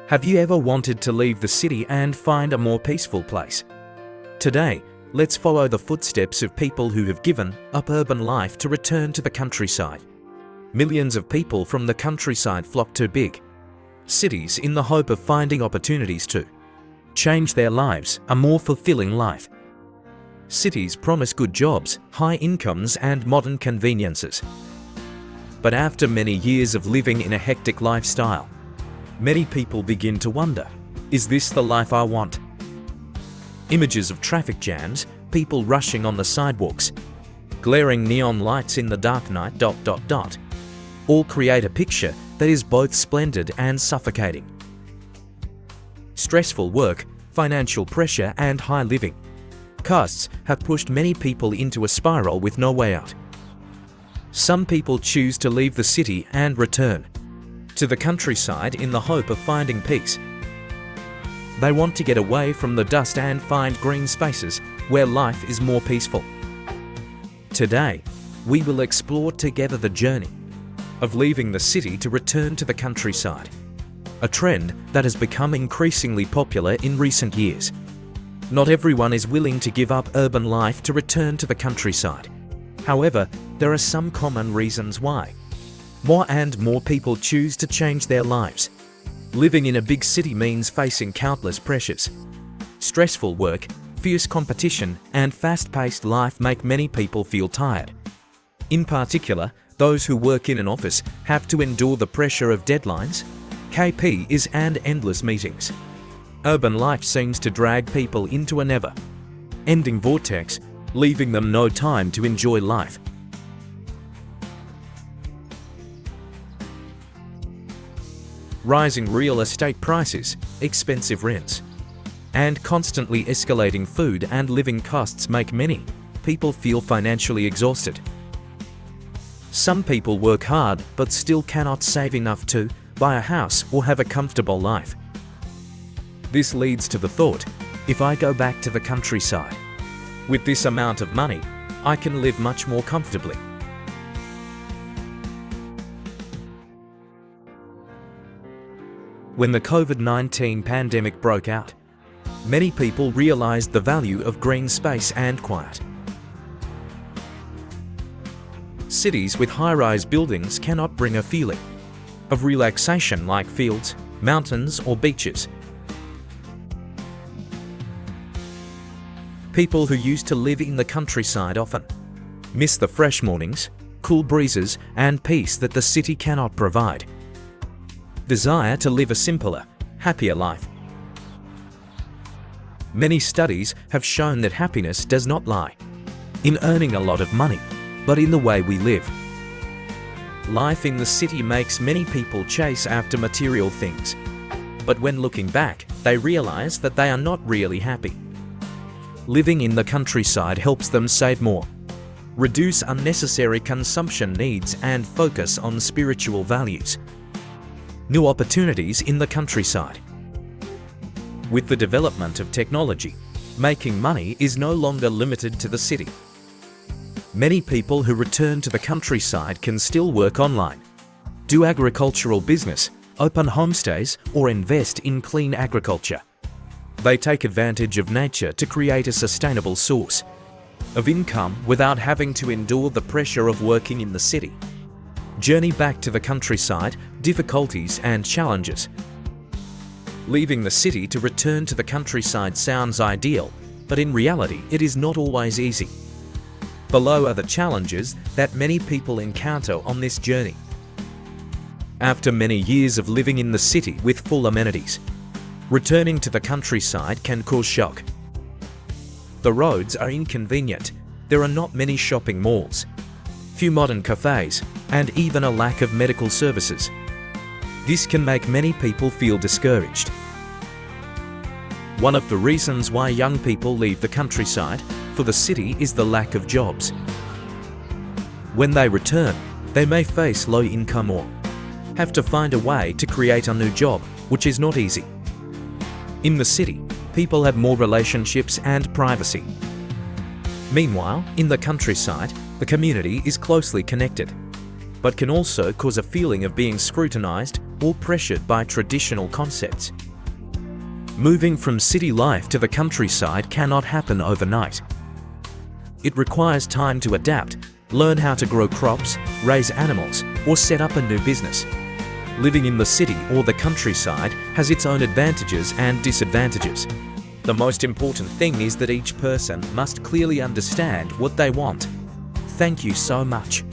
Have you ever wanted to leave the city and find a more peaceful place? Today, let's follow the footsteps of people who have given up urban life to return to the countryside. Millions of people from the countryside flock to big cities in the hope of finding opportunities to change their lives, a more fulfilling life. Cities promise good jobs, high incomes, and modern conveniences. But after many years of living in a hectic lifestyle, many people begin to wonder, is this the life I want? Images of traffic jams, people rushing on the sidewalks, glaring neon lights in the dark night, all create a picture that is both splendid and suffocating. Stressful work, financial pressure, and high living costs have pushed many people into a spiral with no way out. Some people choose to leave the city and return to the countryside in the hope of finding peace. They want to get away from the dust and find green spaces where life is more peaceful. Today, we will explore together the journey of leaving the city to return to the countryside, a trend that has become increasingly popular in recent years. Not everyone is willing to give up urban life to return to the countryside. However, there are some common reasons why. More and more people choose to change their lives. Living in a big city means facing countless pressures. Stressful work, fierce competition, and fast-paced life make many people feel tired. In particular, those who work in an office have to endure the pressure of deadlines, KPIs, and endless meetings. Urban life seems to drag people into a never-ending vortex, leaving them no time to enjoy life. Rising real estate prices, expensive rents, and constantly escalating food and living costs make many people feel financially exhausted. Some people work hard but still cannot save enough to buy a house or have a comfortable life. This leads to the thought, if I go back to the countryside, with this amount of money, I can live much more comfortably. When the COVID-19 pandemic broke out, many people realized the value of green space and quiet. Cities with high-rise buildings cannot bring a feeling of relaxation like fields, mountains, or beaches. People who used to live in the countryside often miss the fresh mornings, cool breezes, and peace that the city cannot provide. Desire to live a simpler, happier life. Many studies have shown that happiness does not lie in earning a lot of money, but in the way we live. Life in the city makes many people chase after material things, but when looking back, they realize that they are not really happy. Living in the countryside helps them save more, reduce unnecessary consumption needs, and focus on spiritual values. New opportunities in the countryside. With the development of technology, making money is no longer limited to the city. Many people who return to the countryside can still work online, do agricultural business, open homestays, or invest in clean agriculture. They take advantage of nature to create a sustainable source of income without having to endure the pressure of working in the city. Journey back to the countryside, difficulties and challenges. Leaving the city to return to the countryside sounds ideal, but in reality it is not always easy. Below are the challenges that many people encounter on this journey. After many years of living in the city with full amenities, returning to the countryside can cause shock. The roads are inconvenient, there are not many shopping malls, few modern cafes, and even a lack of medical services. This can make many people feel discouraged. One of the reasons why young people leave the countryside for the city is the lack of jobs. When they return, they may face low income or have to find a way to create a new job, which is not easy. In the city, people have more relationships and privacy. Meanwhile, in the countryside, the community is closely connected. but can also cause a feeling of being scrutinized or pressured by traditional concepts. Moving from city life to the countryside cannot happen overnight. It requires time to adapt, learn how to grow crops, raise animals, or set up a new business. Living in the city or the countryside has its own advantages and disadvantages. The most important thing is that each person must clearly understand what they want. Thank you so much.